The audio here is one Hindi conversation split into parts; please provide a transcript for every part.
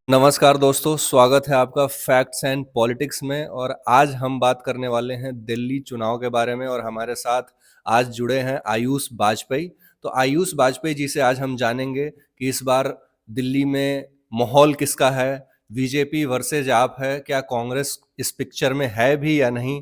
नमस्कार दोस्तों, स्वागत है आपका फैक्ट्स एंड पॉलिटिक्स में। और आज हम बात करने वाले हैं दिल्ली चुनाव के बारे में। और हमारे साथ आज जुड़े हैं आयुष बाजपेयी। तो आयुष बाजपेयी जी से आज हम जानेंगे कि इस बार दिल्ली में माहौल किसका है, बीजेपी वर्सेज आप है, क्या कांग्रेस इस पिक्चर में है भी या नहीं।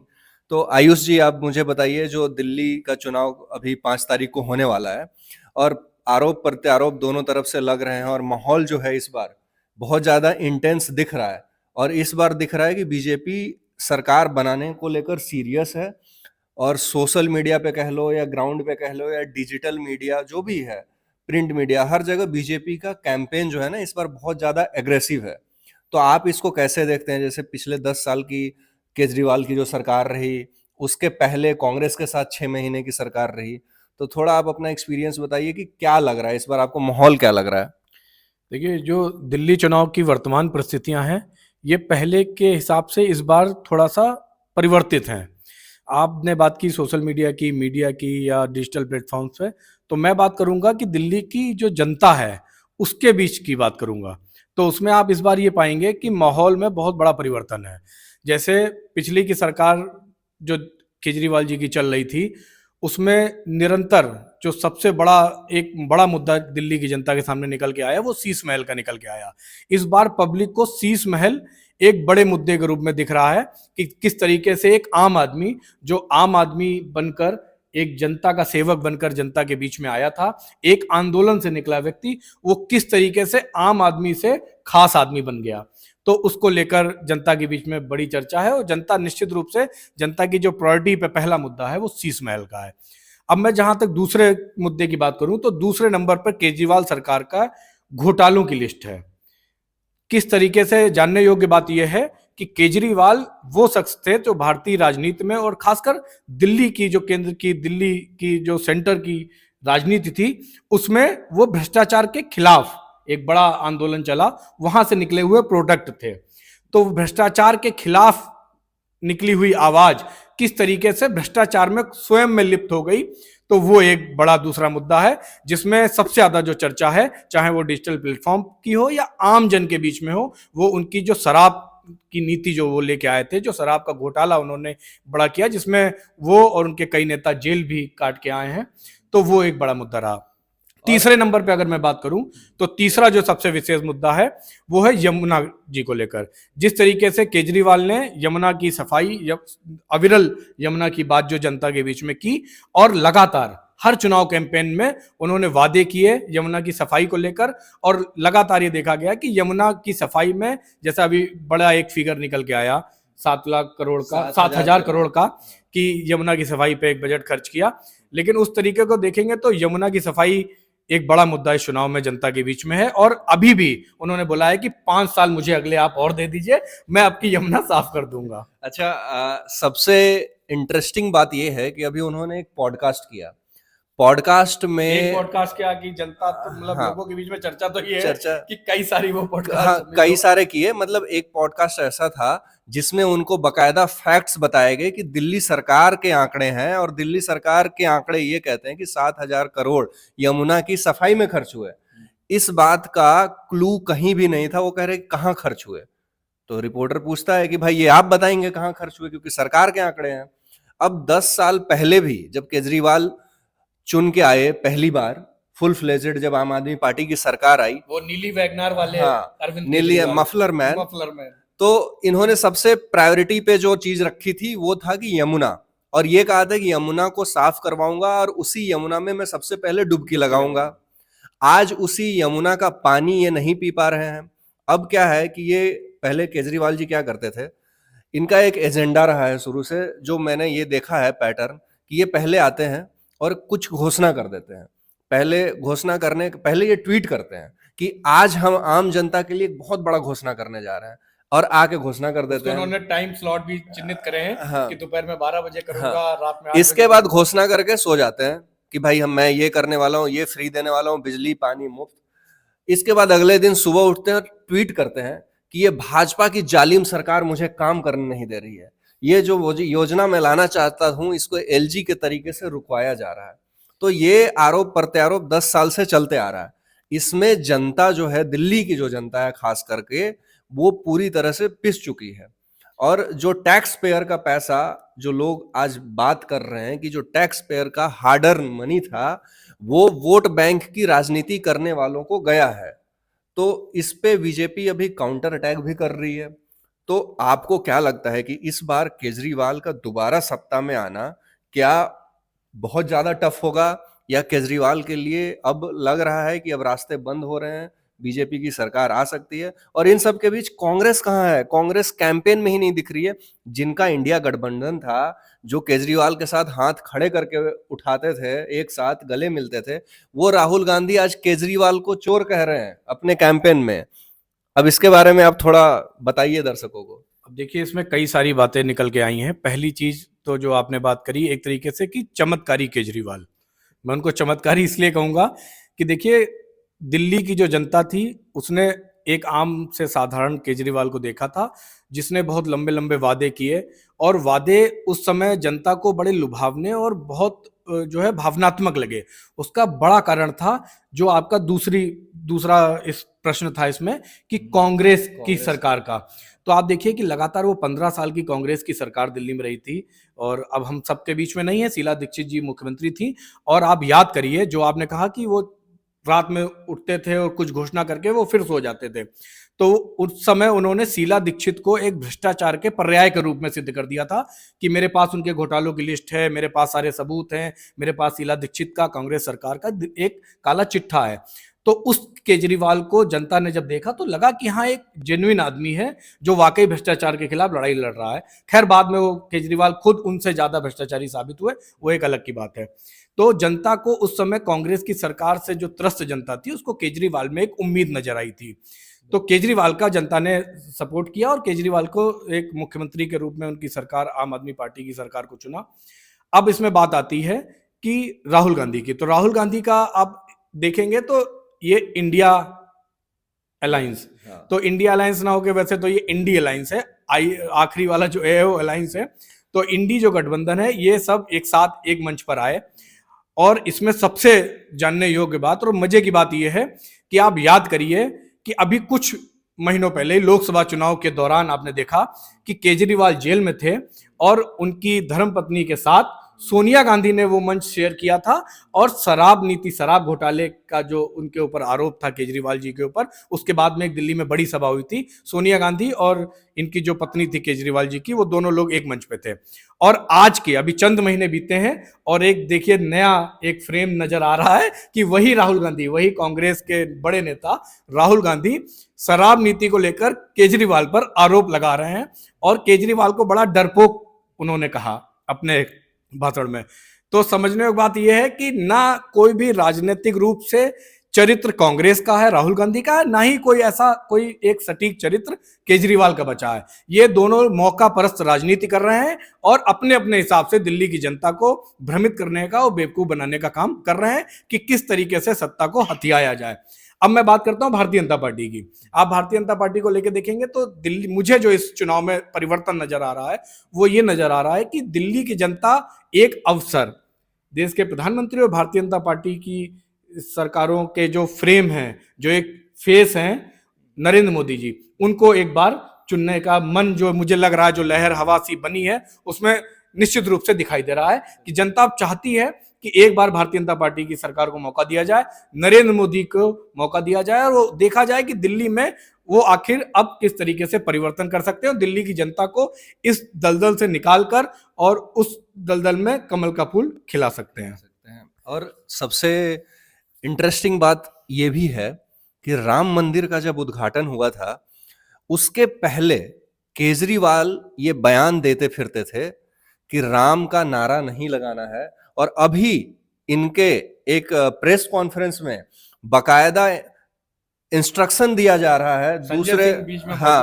तो आयुष जी, आप मुझे बताइए, जो दिल्ली का चुनाव अभी 5 तारीख को होने वाला है और आरोप प्रत्यारोप दोनों तरफ से लग रहे हैं और माहौल जो है इस बार बहुत ज़्यादा इंटेंस दिख रहा है। और इस बार दिख रहा है कि बीजेपी सरकार बनाने को लेकर सीरियस है। और सोशल मीडिया पे कह लो या ग्राउंड पे कह लो या डिजिटल मीडिया जो भी है, प्रिंट मीडिया, हर जगह बीजेपी का कैंपेन जो है ना इस बार बहुत ज़्यादा एग्रेसिव है। तो आप इसको कैसे देखते हैं? जैसे पिछले 10 साल की केजरीवाल की जो सरकार रही, उसके पहले कांग्रेस के साथ 6 महीने की सरकार रही। तो थोड़ा आप अपना एक्सपीरियंस बताइए कि क्या लग रहा है इस बार, आपको माहौल क्या लग रहा है? देखिए, जो दिल्ली चुनाव की वर्तमान परिस्थितियां हैं, ये पहले के हिसाब से इस बार थोड़ा-सा परिवर्तित हैं। आपने बात की सोशल मीडिया की या डिजिटल प्लेटफ़ॉर्म्स पे, तो मैं बात करूँगा कि दिल्ली की जो जनता है, उसके बीच की बात करूँगा। तो उसमें आप इस बार ये पाएँगे कि माहौल में बहुत बड़ा परिवर्तन है। जैसे पिछली की सरकार जो केजरीवाल जी की चल रही थी, उसमें निरंतर जो सबसे बड़ा एक बड़ा मुद्दा दिल्ली की जनता के सामने निकल के आया, वो शीश महल का निकल के आया। इस बार पब्लिक को शीश महल एक बड़े मुद्दे के रूप में दिख रहा है कि किस तरीके से एक आम आदमी, जो आम आदमी बनकर, एक जनता का सेवक बनकर जनता के बीच में आया था, एक आंदोलन से निकला व्यक्ति, वो किस तरीके से आम आदमी से खास आदमी बन गया। तो उसको लेकर जनता के बीच में बड़ी चर्चा है और जनता निश्चित रूप से, जनता की जो प्रायोरिटी पे पहला मुद्दा है वो शीश महल का है। अब मैं जहां तक दूसरे मुद्दे की बात करूं, तो दूसरे नंबर पर केजरीवाल सरकार का घोटालों की लिस्ट है। किस तरीके से, जानने योग्य बात यह है कि केजरीवाल वो शख्स थे जो भारतीय राजनीति में और खासकर दिल्ली की जो केंद्र की, दिल्ली की जो सेंटर की राजनीति थी, उसमें वो भ्रष्टाचार के खिलाफ एक बड़ा आंदोलन चला, वहां से निकले हुए प्रोडक्ट थे। तो भ्रष्टाचार के खिलाफ निकली हुई आवाज किस तरीके से भ्रष्टाचार में स्वयं में लिप्त हो गई, तो वो एक बड़ा दूसरा मुद्दा है जिसमें सबसे ज्यादा जो चर्चा है, चाहे वो डिजिटल प्लेटफॉर्म की हो या आम जन के बीच में हो, वो उनकी जो शराब की नीति जो वो लेके आए थे, जो शराब का घोटाला उन्होंने बड़ा किया, जिसमें वो और उनके कई नेता जेल भी काट के आए हैं। तो वो एक बड़ा मुद्दा रहा। और तीसरे नंबर पे अगर मैं बात करूं, तो तीसरा जो सबसे विशेष मुद्दा है, वो है यमुना जी को लेकर। जिस तरीके से केजरीवाल ने यमुना की सफाई, अविरल यमुना की बात जो जनता के बीच में की, और लगातार हर चुनाव कैंपेन में उन्होंने वादे किए यमुना की सफाई को लेकर, और लगातार ये देखा गया कि यमुना की सफाई में, जैसा अभी बड़ा एक फिगर निकल के आया, 7 लाख करोड़ का, 7,000 करोड़ का, कि यमुना की सफाई पे एक बजट खर्च किया। लेकिन उस तरीके को देखेंगे तो यमुना की सफाई एक बड़ा मुद्दा इस चुनाव में जनता के बीच में है, और अभी भी उन्होंने बोला है कि 5 साल मुझे अगले आप और दे दीजिए, मैं आपकी यमुना साफ कर दूंगा। अच्छा, सबसे इंटरेस्टिंग बात यह है कि अभी उन्होंने एक पॉडकास्ट किया। पॉडकास्ट एक में पॉडकास्ट क्या कि जनता तो, मतलब हाँ, लोगों के बीच में चर्चा तो ये है चर्चा, कि कई सारी वो हाँ, पॉडकास्ट सुनी कई जो सारे किए। मतलब एक पॉडकास्ट ऐसा था जिसमें उनको बकायदा फैक्ट्स बताए गए कि दिल्ली सरकार के आंकड़े हैं और दिल्ली सरकार के आंकड़े ये कहते हैं कि 7,000 करोड़ यमुना की सफाई में खर्च हुए। इस बात का क्लू कहीं भी नहीं था। वो कह रहे कहाँ खर्च हुए। तो रिपोर्टर पूछता है कि भाई ये आप बताएंगे कहाँ खर्च हुए, क्योंकि सरकार के आंकड़े हैं। अब 10 साल पहले भी जब केजरीवाल चुन के आए पहली बार, फुल फ्लेजेड जब आम आदमी पार्टी की सरकार आई, वो नीली वैगनार वाले, हाँ, अरविंद नीली Kejriwal, muffler man, muffler man. तो इन्होंने सबसे प्रायोरिटी पे जो चीज रखी थी वो था कि यमुना। और ये कहा था कि यमुना को साफ करवाऊंगा और उसी यमुना में मैं सबसे पहले डुबकी लगाऊंगा। आज उसी यमुना का पानी ये नहीं पी पा रहे हैं। अब क्या है कि ये, पहले केजरीवाल जी क्या करते थे, इनका एक एजेंडा रहा है शुरू से, जो मैंने ये देखा है पैटर्न, कि ये पहले आते हैं और कुछ घोषणा कर देते हैं। पहले घोषणा करने पहले ये ट्वीट करते हैं कि आज हम आम जनता के लिए एक बहुत बड़ा घोषणा करने जा रहे हैं, और आके घोषणा कर देते हैं। उन्होंने टाइम स्लॉट भी चिन्हित करे हैं हाँ, कि दोपहर में 12 बजे करूंगा, हाँ, रात में 8 इसके बजे बाद करूंगा। घोषणा करके सो जाते हैं कि भाई मैं ये करने वाला हूँ, ये फ्री देने वाला हूँ, बिजली पानी मुफ्त। इसके बाद अगले दिन सुबह उठते हैं और ट्वीट करते हैं कि ये भाजपा की जालिम सरकार मुझे काम करने नहीं दे रही है, ये जो योजना मैं लाना चाहता हूं इसको एलजी के तरीके से रुकवाया जा रहा है। तो ये आरोप प्रत्यारोप 10 साल से चलते आ रहा है। इसमें जनता जो है, दिल्ली की जो जनता है खास करके, वो पूरी तरह से पिस चुकी है। और जो टैक्स पेयर का पैसा, जो लोग आज बात कर रहे हैं कि जो टैक्स पेयर का हार्ड अर्न मनी था, वो वोट बैंक की राजनीति करने वालों को गया है। तो इस पे बीजेपी अभी काउंटर अटैक भी कर रही है। तो आपको क्या लगता है कि इस बार केजरीवाल का दोबारा सत्ता में आना क्या बहुत ज्यादा टफ होगा, या केजरीवाल के लिए अब लग रहा है कि अब रास्ते बंद हो रहे हैं, बीजेपी की सरकार आ सकती है? और इन सब के बीच कांग्रेस कहाँ है? कांग्रेस कैंपेन में ही नहीं दिख रही है। जिनका इंडिया गठबंधन था, जो केजरीवाल के साथ हाथ खड़े करके उठाते थे, एक साथ गले मिलते थे, वो राहुल गांधी आज केजरीवाल को चोर कह रहे हैं अपने कैंपेन में। अब इसके बारे में आप थोड़ा बताइए दर्शकों को। अब देखिए, इसमें कई सारी बातें निकल के आई हैं। पहली चीज तो जो आपने बात करी एक तरीके से कि चमत्कारी केजरीवाल, मैं उनको चमत्कारी इसलिए कहूंगा कि देखिए, दिल्ली की जो जनता थी उसने एक आम से साधारण केजरीवाल को देखा था, जिसने बहुत लंबे लंबे वादे किए, और वादे उस समय जनता को बड़े लुभावने और बहुत जो है भावनात्मक लगे। उसका बड़ा कारण था जो आपका दूसरा इस प्रश्न था इसमें कि कांग्रेस की सरकार का। तो आप देखिए कि लगातार वो 15 साल की कांग्रेस की सरकार दिल्ली में रही थी, और अब हम सबके बीच में नहीं है, शीला दीक्षित जी मुख्यमंत्री थी। और आप याद करिए, जो आपने कहा कि वो रात में उठते थे और कुछ घोषणा करके वो फिर सो जाते थे, तो उस समय उन्होंने शीला दीक्षित को एक भ्रष्टाचार के पर्याय के रूप में सिद्ध कर दिया था कि मेरे पास उनके घोटालों की लिस्ट है, मेरे पास सारे सबूत हैं, मेरे पास शीला दीक्षित का, कांग्रेस सरकार का एक काला चिट्ठा है। तो उस केजरीवाल को जनता ने जब देखा तो लगा कि हाँ, एक जेन्युइन आदमी है जो वाकई भ्रष्टाचार के खिलाफ लड़ाई लड़ रहा है। खैर, बाद में वो केजरीवाल खुद उनसे ज्यादा भ्रष्टाचारी साबित हुए, वो एक अलग की बात है। तो जनता को उस समय कांग्रेस की सरकार से जो त्रस्त जनता थी, उसको केजरीवाल में एक उम्मीद नजर आई थी। तो केजरीवाल का जनता ने सपोर्ट किया और केजरीवाल को एक मुख्यमंत्री के रूप में उनकी सरकार, आम आदमी पार्टी की सरकार को चुना। अब इसमें बात आती है कि राहुल गांधी की। तो राहुल गांधी का आप देखेंगे तो ये इंडिया अलायंस, तो इंडिया अलायंस ना होके वैसे तो ये इंडी अलायंस है, आखिरी वाला जो है वो अलायंस है। तो इंडी जो गठबंधन है, ये सब एक साथ एक मंच पर आए। और इसमें सबसे जानने योग्य बात और मजे की बात यह है कि आप याद करिए कि अभी कुछ महीनों पहले लोकसभा चुनाव के दौरान आपने देखा कि केजरीवाल जेल में थे और उनकी धर्मपत्नी के साथ सोनिया गांधी ने वो मंच शेयर किया था, और शराब नीति, शराब घोटाले का जो उनके ऊपर आरोप था केजरीवाल जी के ऊपर, उसके बाद में एक दिल्ली में बड़ी सभा हुई थी। सोनिया गांधी और इनकी जो पत्नी थी केजरीवाल जी की, वो दोनों लोग एक मंच पे थे। और आज के अभी चंद महीने बीते हैं और एक देखिए नया एक फ्रेम नजर आ रहा है कि वही राहुल गांधी, वही कांग्रेस के बड़े नेता राहुल गांधी शराब नीति को लेकर केजरीवाल पर आरोप लगा रहे हैं, और केजरीवाल को बड़ा डरपोक उन्होंने कहा अपने भाषण में। तो समझने की बात यह है कि ना कोई भी राजनीतिक रूप से चरित्र कांग्रेस का है, राहुल गांधी का है, ना ही कोई ऐसा कोई एक सटीक चरित्र केजरीवाल का बचा है। ये दोनों मौका परस्त राजनीति कर रहे हैं और अपने अपने हिसाब से दिल्ली की जनता को भ्रमित करने का और बेवकूफ बनाने का काम कर रहे हैं कि किस तरीके से सत्ता को हथियाया जाए। अब मैं बात करता हूं भारतीय जनता पार्टी की। आप भारतीय जनता पार्टी को लेकर देखेंगे तो दिल्ली, मुझे जो इस चुनाव में परिवर्तन नजर आ रहा है वो ये नजर आ रहा है कि दिल्ली की जनता एक अवसर, देश के प्रधानमंत्री और भारतीय जनता पार्टी की सरकारों के जो फ्रेम हैं, जो एक फेस हैं नरेंद्र मोदी जी, उनको एक बार चुनने का मन, जो मुझे लग रहा है जो लहर हवा सी बनी है, उसमें निश्चित रूप से दिखाई दे रहा है कि जनता अब चाहती है कि एक बार भारतीय जनता पार्टी की सरकार को मौका दिया जाए, नरेंद्र मोदी को मौका दिया जाए, और वो देखा जाए कि दिल्ली में वो आखिर अब किस तरीके से परिवर्तन कर सकते हैं और दिल्ली की जनता को इस दलदल से निकालकर और उस दलदल में कमल का फूल खिला सकते हैं। और सबसे इंटरेस्टिंग बात यह भी है कि राम मंदिर का जब उद्घाटन हुआ था, उसके पहले केजरीवाल ये बयान देते फिरते थे कि राम का नारा नहीं लगाना है, और अभी इनके एक प्रेस कॉन्फ्रेंस में बकायदा इंस्ट्रक्शन दिया जा रहा है, दूसरे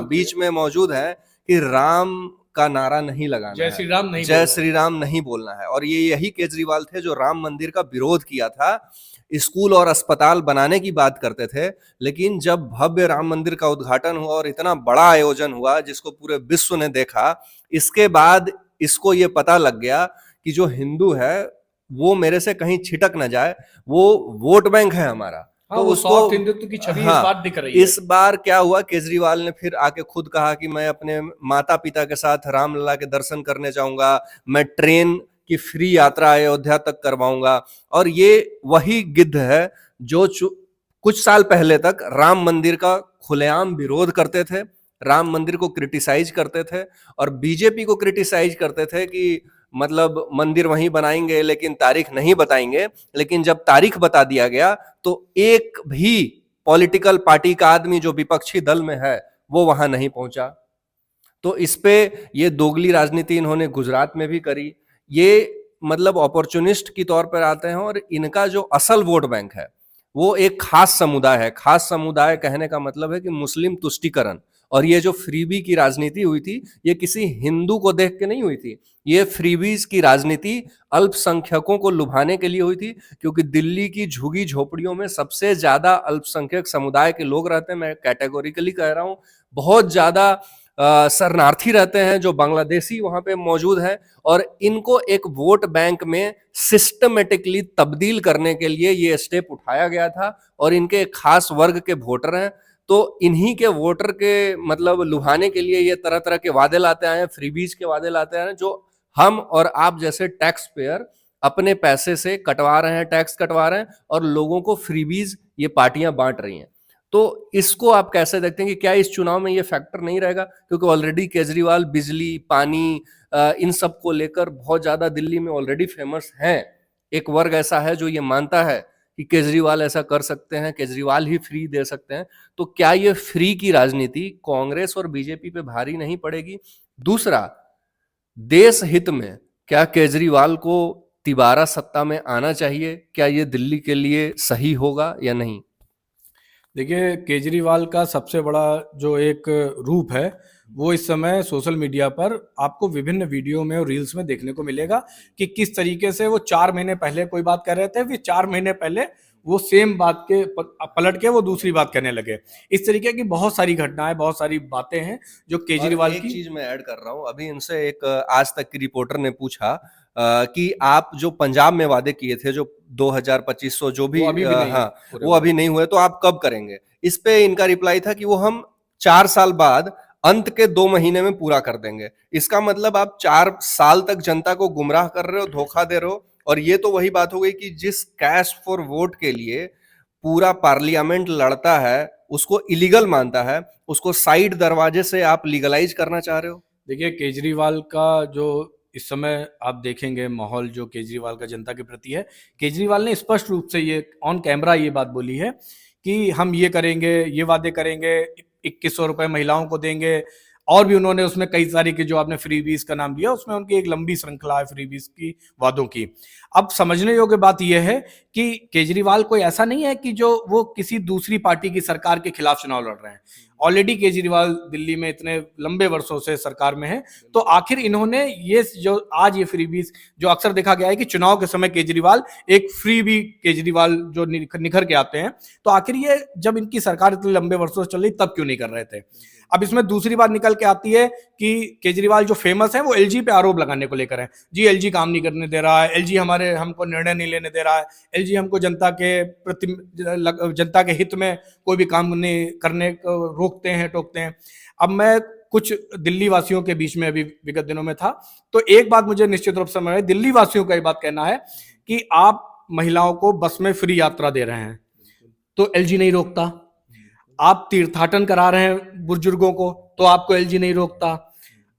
बीच में मौजूद है कि राम का नारा नहीं लगाना, जय श्री राम नहीं, जय श्री राम नहीं बोलना है। और ये यही केजरीवाल थे जो राम मंदिर का विरोध किया था, स्कूल और अस्पताल बनाने की बात करते थे, लेकिन जब भव्य राम मंदिर का उद्घाटन हुआ और इतना बड़ा आयोजन हुआ जिसको पूरे विश्व ने देखा, इसके बाद इसको ये पता लग गया कि जो हिंदू है वो मेरे से कहीं छिटक न जाए, वो वोट बैंक है हमारा। हाँ, तो वो उसको सॉफ्ट हिंदुत्व की छवि इस हाँ, बार दिख रही है। इस बार क्या हुआ, केजरीवाल ने फिर आके खुद कहा कि मैं अपने माता पिता के साथ रामलला के दर्शन करने जाऊंगा, मैं ट्रेन की फ्री यात्रा अयोध्या तक करवाऊंगा। और ये वही गिद्ध है जो कुछ साल पहले तक राम मंदिर का खुलेआम विरोध करते थे, राम मंदिर को क्रिटिसाइज करते थे और बीजेपी को क्रिटिसाइज करते थे कि मतलब मंदिर वहीं बनाएंगे लेकिन तारीख नहीं बताएंगे। लेकिन जब तारीख बता दिया गया तो एक भी पॉलिटिकल पार्टी का आदमी जो विपक्षी दल में है वो वहां नहीं पहुंचा। तो इस पे ये दोगली राजनीति इन्होंने गुजरात में भी करी। ये मतलब अपॉर्चुनिस्ट की तौर पर आते हैं और इनका जो असल वोट बैंक है वो एक खास समुदाय है। खास समुदाय कहने का मतलब है कि मुस्लिम तुष्टीकरण। और ये जो फ्रीबी की राजनीति हुई थी ये किसी हिंदू को देख के नहीं हुई थी, ये फ्रीबीज की राजनीति अल्पसंख्यकों को लुभाने के लिए हुई थी, क्योंकि दिल्ली की झुग्गी झोपड़ियों में सबसे ज्यादा अल्पसंख्यक समुदाय के लोग रहते हैं। मैं कैटेगोरिकली कह रहा हूं, बहुत ज्यादा शरणार्थी रहते हैं जो बांग्लादेशी वहां पे मौजूद हैं। और इनको एक वोट बैंक में सिस्टमेटिकली तब्दील करने के लिए ये स्टेप उठाया गया था और इनके एक खास वर्ग के वोटर हैं। तो इन्हीं के वोटर के मतलब लुभाने के लिए ये तरह तरह के वादे लाते आए हैं, फ्रीबीज के वादे लाते आए हैं, जो हम और आप जैसे टैक्स पेयर अपने पैसे से कटवा रहे हैं, टैक्स कटवा रहे हैं और लोगों को फ्रीबीज ये पार्टियां बांट रही हैं। तो इसको आप कैसे देखते हैं कि क्या इस चुनाव में ये फैक्टर नहीं रहेगा? क्योंकि ऑलरेडी केजरीवाल बिजली, पानी इन सब को लेकर बहुत ज्यादा दिल्ली में ऑलरेडी फेमस हैं। एक वर्ग ऐसा है जो ये मानता है कि केजरीवाल ऐसा कर सकते हैं, केजरीवाल ही फ्री दे सकते हैं। तो क्या ये फ्री की राजनीति कांग्रेस और बीजेपी पे भारी नहीं पड़ेगी? दूसरा, देश हित में क्या केजरीवाल को तिबारा सत्ता में आना चाहिए? क्या ये दिल्ली के लिए सही होगा या नहीं? देखिए, केजरीवाल का सबसे बड़ा जो एक रूप है वो इस समय सोशल मीडिया पर आपको विभिन्न वीडियो में और रील्स में देखने को मिलेगा कि किस तरीके से वो 4 महीने पहले कोई बात कर रहे थे, फिर 4 महीने पहले वो सेम बात के पलट के वो दूसरी बात करने लगे। इस तरीके की बहुत सारी घटनाएं, बहुत सारी बातें हैं जो केजरीवाल एक की। चीज मैं ऐड कर रहा हूं, अभी इनसे एक आज तक की रिपोर्टर ने पूछा कि आप जो पंजाब में वादे किए थे जो 2000-2500 जो भी वो अभी भी नहीं हाँ पूरे वो हुए। अभी नहीं हुए, तो आप कब करेंगे? इस पे इनका रिप्लाई था कि वो हम 4 साल बाद अंत के 2 महीने में पूरा कर देंगे। इसका मतलब आप 4 साल तक जनता को गुमराह कर रहे हो, धोखा दे रहे हो। और ये तो वही बात हो गई कि जिस कैश फॉर वोट के लिए पूरा पार्लियामेंट लड़ता है उसको इलीगल मानता है, उसको साइड दरवाजे से आप लीगलाइज करना चाह रहे हो। देखिए, केजरीवाल का जो इस समय आप देखेंगे माहौल जो केजरीवाल का जनता के प्रति है, केजरीवाल ने स्पष्ट रूप से ये ऑन कैमरा ये बात बोली है कि हम ये करेंगे, ये वादे करेंगे, 2100 रुपए महिलाओं को देंगे। और भी उन्होंने उसमें कई सारी की जो आपने फ्रीबीज का नाम लिया उसमें उनकी एक लंबी श्रृंखला है फ्रीबीज की वादों की। अब समझने योग्य बात यह है कि केजरीवाल कोई ऐसा नहीं है कि जो वो किसी दूसरी पार्टी की सरकार के खिलाफ चुनाव लड़ रहे हैं। ऑलरेडी केजरीवाल दिल्ली में इतने लंबे वर्षों से सरकार में है, तो आखिर इन्होंने ये जो आज ये फ्रीबीज जो अक्सर देखा गया है कि चुनाव के समय केजरीवाल एक फ्रीबी केजरीवाल जो निखर के आते हैं, तो आखिर ये जब इनकी सरकार इतने लंबे वर्षों से चल रही तब क्यों नहीं कर रहे थे? अब इसमें दूसरी बात निकल के आती है कि केजरीवाल जो फेमस है वो एलजी पे आरोप लगाने को लेकर है। जी एलजी काम नहीं करने दे रहा है, एलजी हमको निर्णय नहीं लेने दे रहा है, एलजी हमको जनता के हित में कोई भी काम नहीं करने को रोकते हैं, टोकते हैं। अब मैं कुछ दिल्ली वासियों के बीच में अभी विगत दिनों में था, तो एक बात मुझे निश्चित रूप से समझ आई। दिल्ली वासियों का ये बात कहना है कि आप महिलाओं को बस में फ्री यात्रा दे रहे हैं तो एलजी नहीं रोकता, आप तीर्थाटन करा रहे हैं बुजुर्गों को तो आपको एलजी नहीं रोकता,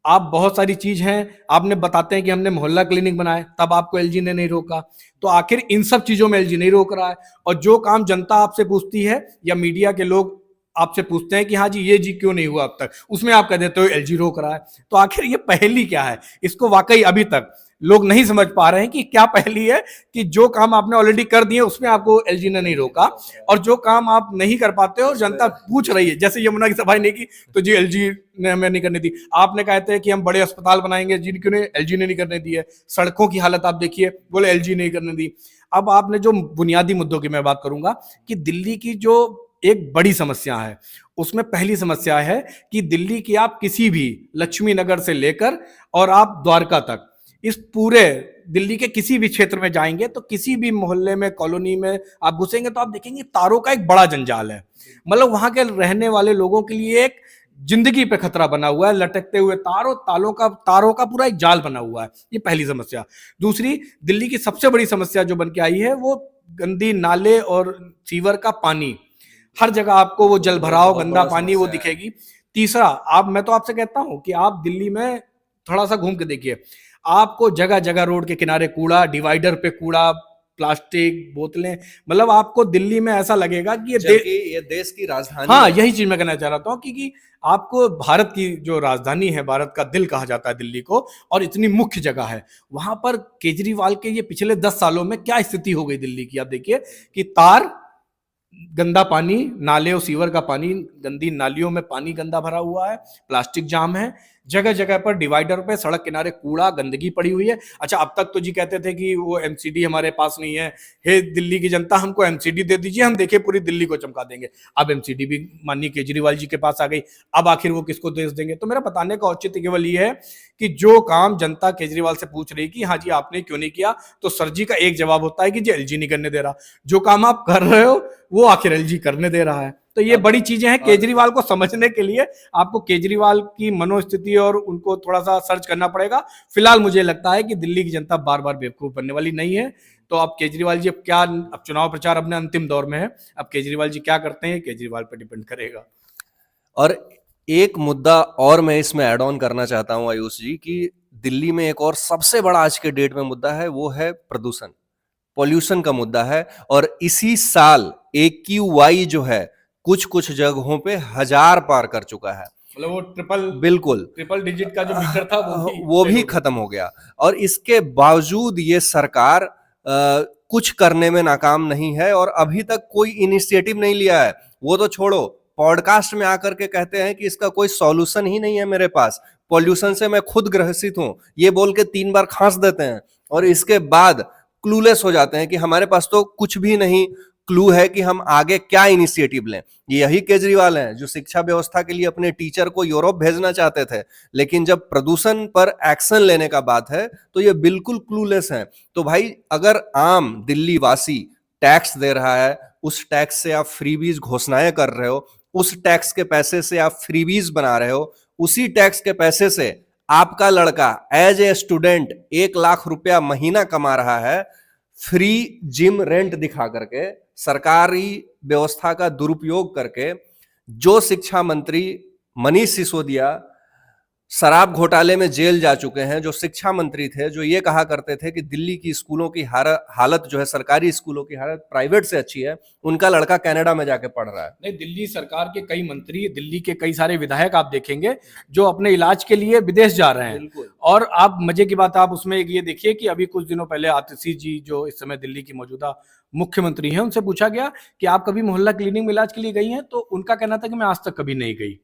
आप बहुत सारी चीज हैं आपने बताते हैं कि हमने मोहल्ला क्लिनिक बनाए तब आपको एलजी ने नहीं रोका। तो आखिर इन सब चीजों में एलजी नहीं रोक रहा है। और जो काम जनता आपसे पूछती है या मीडिया के लोग आपसे पूछते हैं कि हाँ जी ये जी क्यों नहीं हुआ अब तक, उसमें आप कह देते हो एलजी रोक रहा है। तो आखिर ये पहेली क्या है? इसको वाकई अभी तक लोग नहीं समझ पा रहे हैं कि क्या पहेली है कि जो काम आपने ऑलरेडी कर दिए उसमें आपको एलजी ने नहीं रोका, और जो काम आप नहीं कर पाते हो जनता पूछ रही है, जैसे यमुना की सफाई नहीं की तो जी एलजी ने हमें नहीं करने दी। आपने कहते हैं कि हम बड़े अस्पताल बनाएंगे, जी क्यों नहीं, एलजी ने नहीं करने दी है। सड़कों की हालत आप देखिए, बोले एलजी नहीं करने दी। अब आपने जो बुनियादी मुद्दों की मैं बात करूंगा कि दिल्ली की जो एक बड़ी समस्या है उसमें पहली समस्या है कि दिल्ली की आप किसी भी लक्ष्मी नगर से लेकर और आप द्वारका तक इस पूरे दिल्ली के किसी भी क्षेत्र में जाएंगे तो किसी भी मोहल्ले में, कॉलोनी में आप घुसेंगे तो आप देखेंगे तारों का एक बड़ा जंजाल है। मतलब वहां के रहने वाले लोगों के लिए एक जिंदगी पे खतरा बना हुआ है, लटकते हुए तारों का पूरा एक जाल बना हुआ है। ये पहली समस्या। दूसरी, दिल्ली की सबसे बड़ी समस्या जो बन के आई है वो गंदी नाले और सीवर का पानी। हर जगह आपको वो जल भराव, गंदा पानी वो दिखेगी। तीसरा, मैं तो आपसे कहता हूं कि आप दिल्ली में थोड़ा सा घूम के देखिए, आपको जगह जगह रोड के किनारे कूड़ा, डिवाइडर पे कूड़ा, प्लास्टिक बोतलें, मतलब आपको दिल्ली में ऐसा लगेगा कि ये देश की राजधानी हाँ, है। यही चीज मैं कहना चाह रहा था कि आपको भारत की जो राजधानी है, भारत का दिल कहा जाता है दिल्ली को, और इतनी मुख्य जगह है, वहां पर केजरीवाल के ये पिछले 10 सालों में क्या स्थिति हो गई दिल्ली की, आप देखिए कि तार, गंदा पानी, नाले और सीवर का पानी, गंदी नालियों में पानी गंदा भरा हुआ है, प्लास्टिक जाम है, जगह जगह पर डिवाइडर पे, सड़क किनारे कूड़ा, गंदगी पड़ी हुई है। अच्छा, अब तक तो जी कहते थे कि वो एमसीडी हमारे पास नहीं है, हे दिल्ली की जनता हमको एमसीडी दे दीजिए, हम देखिए पूरी दिल्ली को चमका देंगे। अब एमसीडी भी माननीय केजरीवाल जी के पास आ गई, अब आखिर वो किसको दे देंगे? तो मेरा बताने का औचित्य केवल ये है कि जो काम जनता केजरीवाल से पूछ रही कि हाँ जी आपने क्यों नहीं किया, तो सर जी का एक जवाब होता है कि जी एलजी नहीं करने दे रहा। जो काम आप कर रहे हो वो आखिर एलजी करने दे रहा है। तो ये बड़ी चीजें हैं, केजरीवाल को समझने के लिए आपको केजरीवाल की मनोस्थिति और उनको थोड़ा सा सर्च करना पड़ेगा। फिलहाल मुझे लगता है कि दिल्ली की जनता बार बार बेवकूफ बनने वाली नहीं है। तो अब केजरीवाल जी अब चुनाव प्रचार अपने अंतिम दौर में है, अब केजरीवाल जी क्या करते हैं केजरीवाल पर डिपेंड करेगा। और एक मुद्दा और मैं इसमें ऐड ऑन करना चाहता हूं आयुष जी, कि दिल्ली में एक और सबसे बड़ा आज के डेट में मुद्दा है, वो है प्रदूषण, पॉल्यूशन का मुद्दा है। और इसी साल AQI जो है कुछ कुछ जगहों पे 1000 पार कर चुका है। मतलब वो बिल्कुल ट्रिपल डिजिट का जो मीटर था वो भी खत्म हो गया। और इसके बावजूद ये सरकार कुछ करने में नाकाम नहीं है और अभी तक कोई इनिशिएटिव नहीं लिया है। वो तो छोड़ो, पॉडकास्ट में आकर के कहते हैं कि इसका कोई सॉल्यूशन ही नहीं है मेरे पास, पॉल्यूशन से मैं खुद ग्रसित हूं, ये बोल के 3 बार खांस देते हैं और इसके बाद क्लूलेस हो जाते हैं कि हमारे पास तो कुछ भी नहीं क्लू है कि हम आगे क्या इनिशिएटिव लें। यही केजरीवाल हैं जो शिक्षा व्यवस्था के लिए अपने टीचर को यूरोप भेजना चाहते थे, लेकिन जब प्रदूषण पर एक्शन लेने का बात है तो ये बिल्कुल क्लूलेस हैं। तो भाई, अगर आम दिल्ली वासी टैक्स दे रहा है, उस टैक्स से आप फ्रीबीज घोषणाएं कर रहे हो, उस टैक्स के पैसे से आप फ्रीबीज बना रहे हो, उसी टैक्स के पैसे से आपका लड़का एज ए स्टूडेंट 1 लाख रुपया महीना कमा रहा है, फ्री जिम रेंट दिखा करके, सरकारी व्यवस्था का दुरुपयोग करके। जो शिक्षा मंत्री मनीष सिसोदिया शराब घोटाले में जेल जा चुके हैं, जो शिक्षा मंत्री थे, जो ये कहा करते थे कि दिल्ली की स्कूलों की हालत जो है, सरकारी स्कूलों की हालत प्राइवेट से अच्छी है, उनका लड़का कनाडा में जाके पढ़ रहा है। नहीं, दिल्ली सरकार के कई मंत्री, दिल्ली के कई सारे विधायक आप देखेंगे जो अपने इलाज के लिए विदेश जा रहे हैं। और आप मजे की बात, आप उसमें ये देखिए कि अभी कुछ दिनों पहले आतिशी जी जो इस समय दिल्ली की मौजूदा मुख्यमंत्री हैं, उनसे पूछा गया कि आप कभी मोहल्ला क्लिनिक में इलाज के लिए गई हैं, तो उनका कहना था कि मैं आज तक कभी नहीं गई।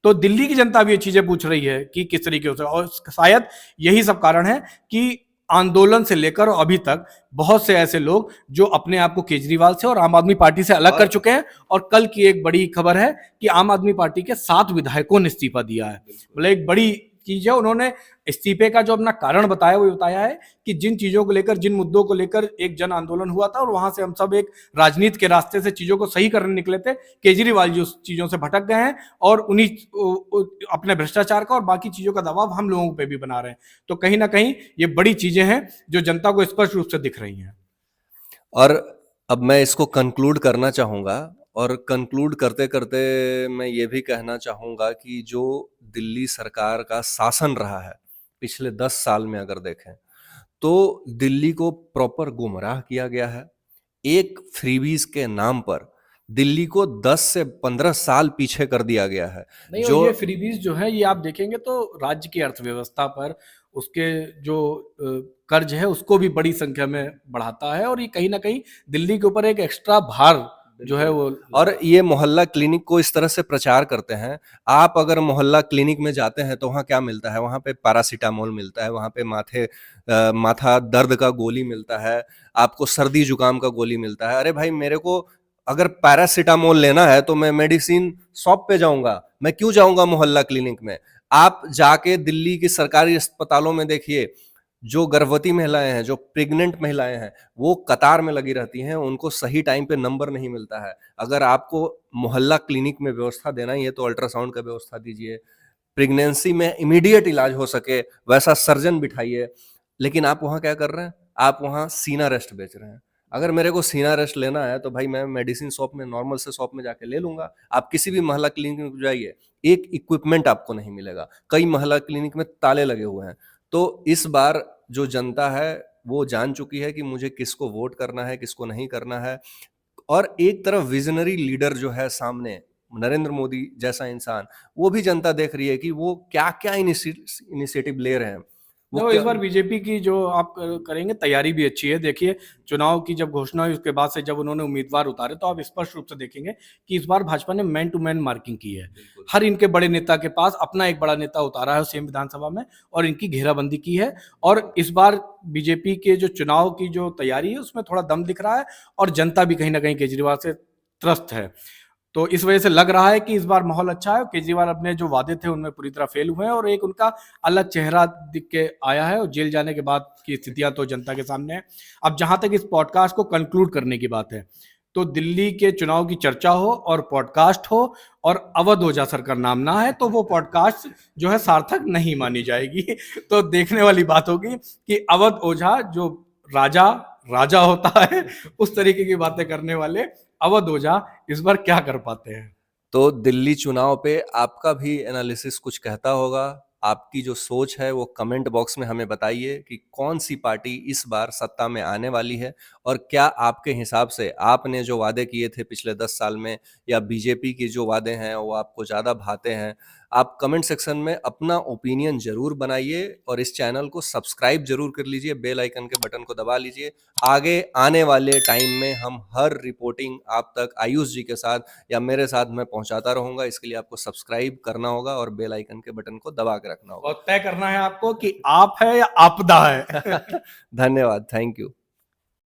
तो दिल्ली की जनता भी ये चीजें पूछ रही है कि किस तरीके से, और शायद यही सब कारण है कि आंदोलन से लेकर अभी तक बहुत से ऐसे लोग जो अपने आप को केजरीवाल से और आम आदमी पार्टी से अलग कर चुके हैं। और कल की एक बड़ी खबर है कि आम आदमी पार्टी के 7 विधायकों ने इस्तीफा दिया है। मतलब एक बड़ी चीज है। उन्होंने इस्तीफे का जो अपना कारण बताया, वो बताया है कि जिन चीजों को लेकर, जिन मुद्दों को लेकर एक जन आंदोलन हुआ था और वहां से हम सब एक राजनीति के रास्ते से चीजों को सही करने निकले थे, केजरीवाल जी उस चीजों से भटक गए हैं और उन्हीं अपने भ्रष्टाचार का और बाकी चीजों का दबाव हम लोगों पे भी बना रहे हैं। तो कहीं ना कहीं ये बड़ी चीजें हैं जो जनता को स्पष्ट रूप से दिख रही हैं। और अब मैं इसको कंक्लूड करना चाहूंगा, और कंक्लूड करते करते मैं ये भी कहना चाहूंगा कि जो दिल्ली सरकार का शासन रहा है पिछले 10 साल में, अगर देखें तो दिल्ली को प्रॉपर गुमराह किया गया है। एक फ्रीबीज के नाम पर दिल्ली को 10 से 15 साल पीछे कर दिया गया है। नहीं, जो ये फ्रीबीज जो है, ये आप देखेंगे तो राज्य की अर्थव्यवस्था पर, उसके जो कर्ज है उसको भी बड़ी संख्या में बढ़ाता है और ये कहीं ना कहीं दिल्ली के ऊपर एक एक्स्ट्रा भार जो है वो। और ये मोहल्ला क्लिनिक को इस तरह से प्रचार करते हैं। आप अगर मोहल्ला क्लिनिक में जाते हैं तो वहाँ क्या मिलता है? वहाँ पे पैरासीटामोल मिलता है, वहाँ पे माथा दर्द का गोली मिलता है, आपको सर्दी जुकाम का गोली मिलता है। अरे भाई, मेरे को अगर पैरासीटामोल लेना है तो मैं मेडिसिन शॉप पे जाऊंगा, मैं क्यों जाऊंगा मोहल्ला क्लिनिक में? आप जाके दिल्ली की सरकारी अस्पतालों में देखिए, जो गर्भवती महिलाएं हैं, जो प्रेग्नेंट महिलाएं हैं, वो कतार में लगी रहती हैं, उनको सही टाइम पे नंबर नहीं मिलता है। अगर आपको मोहल्ला क्लिनिक में व्यवस्था देना ही है तो अल्ट्रासाउंड का व्यवस्था दीजिए। प्रेगनेंसी में इमीडिएट इलाज हो सके वैसा सर्जन बिठाइए। लेकिन आप वहाँ क्या कर रहे हैं? आप वहाँ सीना रेस्ट बेच रहे हैं। अगर मेरे को सीना रेस्ट लेना है तो भाई मैं मेडिसिन शॉप में, नॉर्मल से शॉप में जाके ले लूंगा। आप किसी भी मोहल्ला क्लिनिक में जाइए, एक इक्विपमेंट आपको नहीं मिलेगा। कई मोहल्ला क्लिनिक में ताले लगे हुए हैं। तो इस बार जो जनता है वो जान चुकी है कि मुझे किसको वोट करना है, किसको नहीं करना है। और एक तरफ विजनरी लीडर जो है सामने, नरेंद्र मोदी जैसा इंसान, वो भी जनता देख रही है कि वो क्या-क्या इनिशिएटिव ले रहे हैं। वो देखो, इस क्या बार बीजेपी की जो आप करेंगे तैयारी भी अच्छी है। देखिए, चुनाव की जब घोषणा हुई उसके बाद से जब उन्होंने उम्मीदवार उतारे तो आप स्पष्ट रूप से देखेंगे कि इस बार भाजपा ने मैन टू मैन मार्किंग की है। बिल्कुल। हर इनके बड़े नेता के पास अपना एक बड़ा नेता उतारा है सेम विधानसभा में, और इनकी घेराबंदी की है। और इस बार बीजेपी के जो चुनाव की जो तैयारी है उसमें थोड़ा दम दिख रहा है, और जनता भी कहीं ना कहीं केजरीवाल से त्रस्त है। तो इस वजह से लग रहा है कि इस बार माहौल अच्छा है। केजरीवाल अपने जो वादे थे उनमें पूरी तरह फेल हुए हैं, और एक उनका अलग चेहरा दिख के आया है, और जेल जाने के बाद की स्थितियां तो जनता के सामने है। अब जहां तक इस पॉडकास्ट को कंक्लूड करने की बात है, तो दिल्ली के चुनाव की चर्चा हो और पॉडकास्ट हो और अवध ओझा सर का नाम ना है, तो वो पॉडकास्ट जो है सार्थक नहीं मानी जाएगी। तो देखने वाली बात होगी कि अवध ओझा जो राजा राजा होता है, उस तरीके की बातें करने वाले अवध ओझा इस बार क्या कर पाते हैं। तो दिल्ली चुनाव पे आपका भी एनालिसिस कुछ कहता होगा। आपकी जो सोच है वो कमेंट बॉक्स में हमें बताइए कि कौन सी पार्टी इस बार सत्ता में आने वाली है, और क्या आपके हिसाब से आपने जो वादे किए थे पिछले 10 साल में, या बीजेपी के जो वादे हैं वो आपको ज़्यादा भाते हैं। आप कमेंट सेक्शन में अपना ओपिनियन ज़रूर बनाइए, और इस चैनल को सब्सक्राइब ज़रूर कर लीजिए, बेल आइकन के बटन को दबा लीजिए। आगे आने वाले टाइम में हम हर रिपोर्टिंग आप तक आयुष जी के साथ या मेरे साथ मैं पहुंचाता रहूंगा। इसके लिए आपको सब्सक्राइब करना होगा और बेल आइकन के बटन को दबा के रखना होगा। और तय करना है आपको कि आप है या आपदा है। धन्यवाद, थैंक यू।